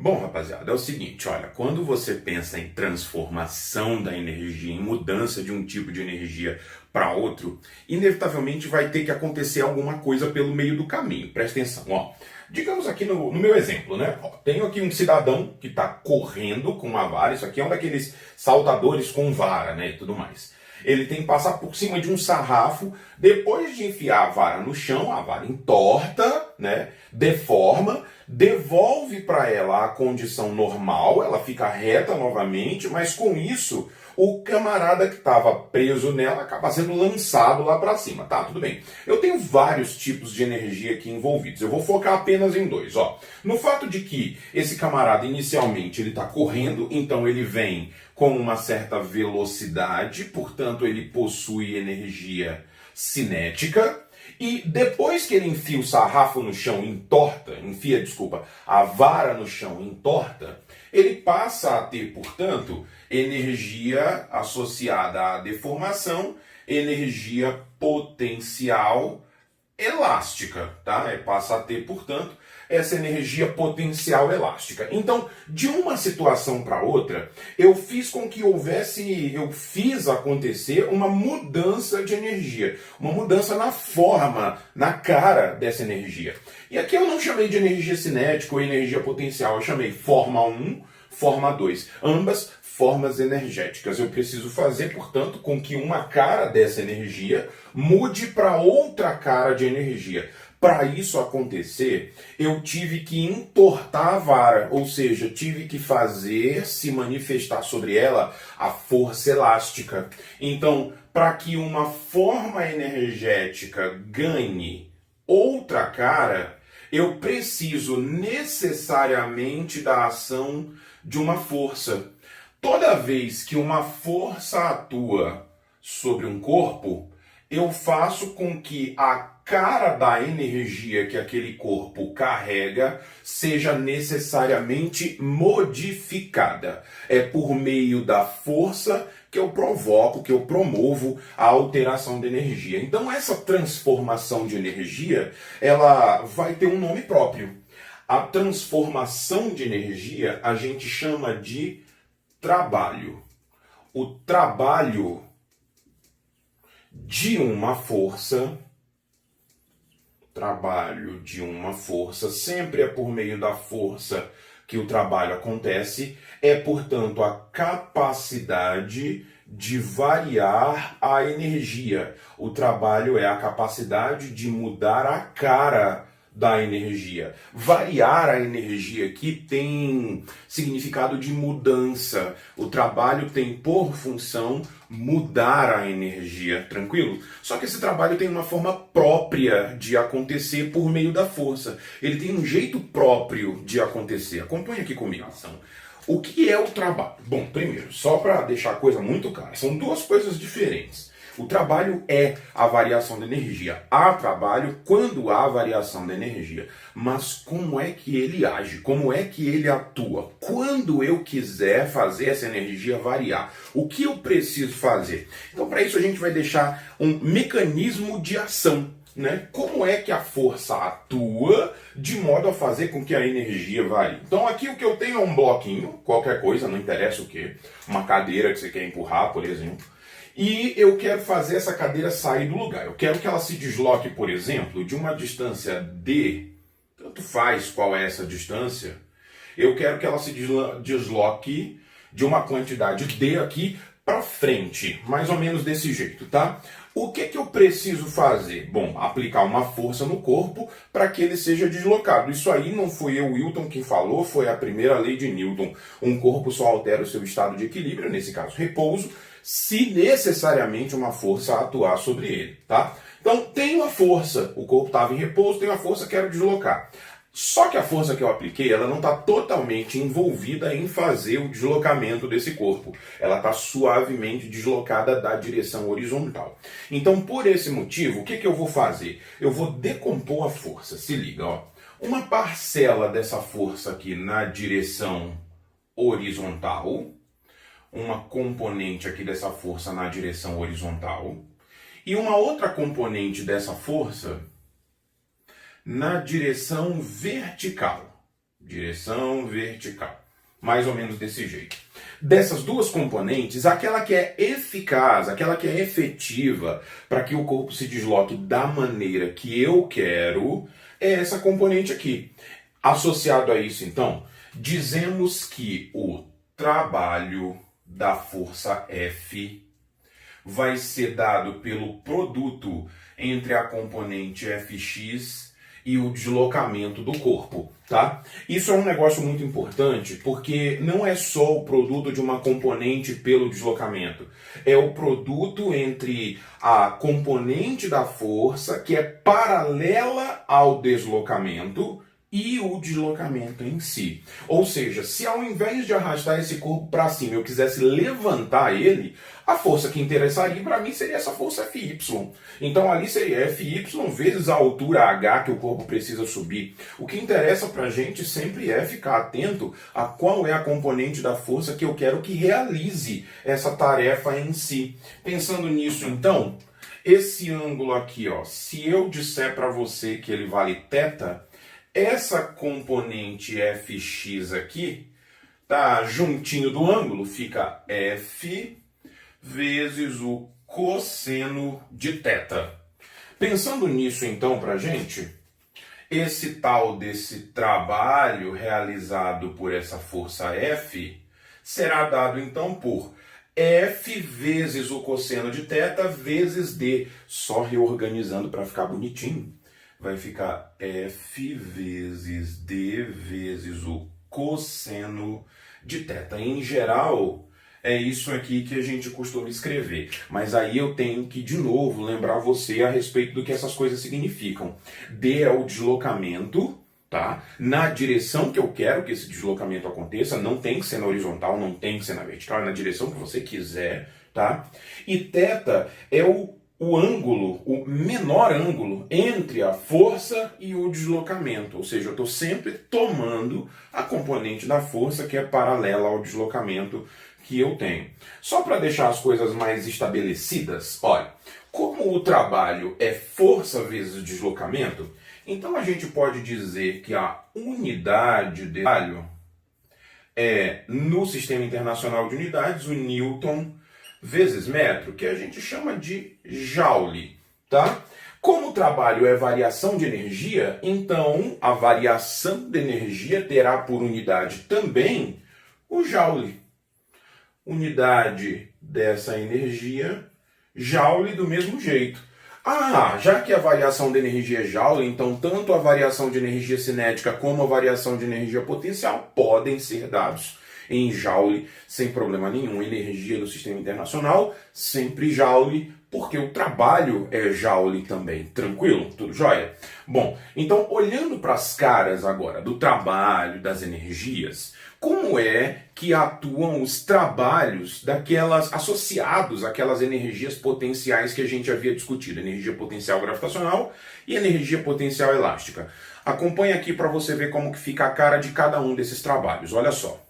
Bom, rapaziada, é o seguinte, olha, quando você pensa em transformação da energia, em mudança de um tipo de energia para outro, inevitavelmente vai ter que acontecer alguma coisa pelo meio do caminho. Presta atenção, ó. Digamos aqui no meu exemplo, né? Ó, tenho aqui um cidadão que está correndo com uma vara, isso aqui é um daqueles saltadores com vara, né, e tudo mais. Ele tem que passar por cima de um sarrafo, depois de enfiar a vara no chão, a vara entorta, né, deforma, devolve para ela a condição normal, ela fica reta novamente, mas com isso o camarada que estava preso nela acaba sendo lançado lá para cima. Tá, tudo bem. Eu tenho vários tipos de energia aqui envolvidos. Eu vou focar apenas em dois. Ó. No fato de que esse camarada inicialmente ele está correndo, então ele vem com uma certa velocidade, portanto ele possui energia cinética. E depois que ele enfia o sarrafo no chão, a vara no chão entorta, ele passa a ter, portanto, energia associada à deformação, energia potencial elástica, tá? Passa a ter, portanto, essa energia potencial elástica. Então, de uma situação para outra, eu fiz acontecer uma mudança de energia, uma mudança na forma, na cara dessa energia. E aqui eu não chamei de energia cinética ou energia potencial, eu chamei forma 1, forma 2, ambas formas energéticas. Eu preciso fazer, portanto, com que uma cara dessa energia mude para outra cara de energia. Para isso acontecer, eu tive que entortar a vara, ou seja, tive que fazer se manifestar sobre ela a força elástica. Então, para que uma forma energética ganhe outra cara, eu preciso necessariamente da ação de uma força. Toda vez que uma força atua sobre um corpo, eu faço com que a cara da energia que aquele corpo carrega seja necessariamente modificada. É por meio da força que eu provoco, que eu promovo a alteração de energia. Então essa transformação de energia, ela vai ter um nome próprio. A transformação de energia a gente chama de trabalho. O trabalho de uma força, sempre é por meio da força que o trabalho acontece, é, portanto, a capacidade de variar a energia. O trabalho é a capacidade de mudar a cara da energia. Variar a energia aqui tem significado de mudança. O trabalho tem por função mudar a energia, tranquilo? Só que esse trabalho tem uma forma própria de acontecer por meio da força. Ele tem um jeito próprio de acontecer. Acompanhe aqui comigo. O que é o trabalho? Bom, primeiro, só para deixar a coisa muito clara, são duas coisas diferentes. O trabalho é a variação da energia. Há trabalho quando há variação da energia. Mas como é que ele age? Como é que ele atua? Quando eu quiser fazer essa energia variar, o que eu preciso fazer? Então, para isso, a gente vai deixar um mecanismo de ação. Né? Como é que a força atua de modo a fazer com que a energia varie? Então aqui o que eu tenho é um bloquinho, qualquer coisa, não interessa o que, uma cadeira que você quer empurrar, por exemplo, e eu quero fazer essa cadeira sair do lugar. Eu quero que ela se desloque, por exemplo, de uma distância D, tanto faz qual é essa distância, eu quero que ela se desloque de uma quantidade D aqui para frente, mais ou menos desse jeito, tá? O que eu preciso fazer? Bom, aplicar uma força no corpo para que ele seja deslocado. Isso aí não foi eu, Wilton, quem falou, foi a primeira lei de Newton. Um corpo só altera o seu estado de equilíbrio, nesse caso repouso, se necessariamente uma força atuar sobre ele, tá? Então, tem uma força, o corpo estava em repouso, tem uma força, quero deslocar. Só que a força que eu apliquei, ela não está totalmente envolvida em fazer o deslocamento desse corpo. Ela está suavemente deslocada da direção horizontal. Então, por esse motivo, o que eu vou fazer? Eu vou decompor a força. Se liga, ó. Uma parcela dessa força aqui na direção horizontal, uma componente aqui dessa força na direção horizontal, e uma outra componente dessa força na direção vertical. direção vertical. Mais ou menos desse jeito. Dessas duas componentes, aquela que é eficaz, aquela que é efetiva para que o corpo se desloque da maneira que eu quero, é essa componente aqui. Associado a isso, então, dizemos que o trabalho da força F vai ser dado pelo produto entre a componente Fx e o deslocamento do corpo, tá? Isso é um negócio muito importante, porque não é só o produto de uma componente pelo deslocamento, é o produto entre a componente da força, que é paralela ao deslocamento, e o deslocamento em si. Ou seja, se ao invés de arrastar esse corpo para cima eu quisesse levantar ele, a força que interessaria para mim seria essa força Fy. Então ali seria Fy vezes a altura h que o corpo precisa subir. O que interessa para a gente sempre é ficar atento a qual é a componente da força que eu quero que realize essa tarefa em si. Pensando nisso, então, esse ângulo aqui, ó, se eu disser para você que ele vale θ, essa componente Fx aqui, tá juntinho do ângulo, fica F vezes o cosseno de θ. Pensando nisso então pra gente, esse tal desse trabalho realizado por essa força F será dado então por F vezes o cosseno de θ vezes D, só reorganizando para ficar bonitinho. Vai ficar F vezes D vezes o cosseno de θ. Em geral, é isso aqui que a gente costuma escrever. Mas aí eu tenho que, de novo, lembrar você a respeito do que essas coisas significam. D é o deslocamento, tá? Na direção que eu quero que esse deslocamento aconteça, não tem que ser na horizontal, não tem que ser na vertical, é na direção que você quiser, tá? E θ é o ângulo, o menor ângulo entre a força e o deslocamento. Ou seja, eu estou sempre tomando a componente da força que é paralela ao deslocamento que eu tenho. Só para deixar as coisas mais estabelecidas, olha, como o trabalho é força vezes deslocamento, então a gente pode dizer que a unidade de trabalho é, no Sistema Internacional de Unidades, o Newton vezes metro, que a gente chama de Joule, tá? Como o trabalho é variação de energia, então a variação de energia terá por unidade também o Joule. Unidade dessa energia, Joule do mesmo jeito. Ah, já que a variação de energia é Joule, então tanto a variação de energia cinética como a variação de energia potencial podem ser dados em Joule sem problema nenhum. Energia do Sistema Internacional, sempre Joule, porque o trabalho é Joule também. Tranquilo? Tudo jóia? Bom, então olhando para as caras agora do trabalho, das energias, como é que atuam os trabalhos daquelas associados àquelas energias potenciais que a gente havia discutido, energia potencial gravitacional e energia potencial elástica? Acompanhe aqui para você ver como que fica a cara de cada um desses trabalhos. Olha só.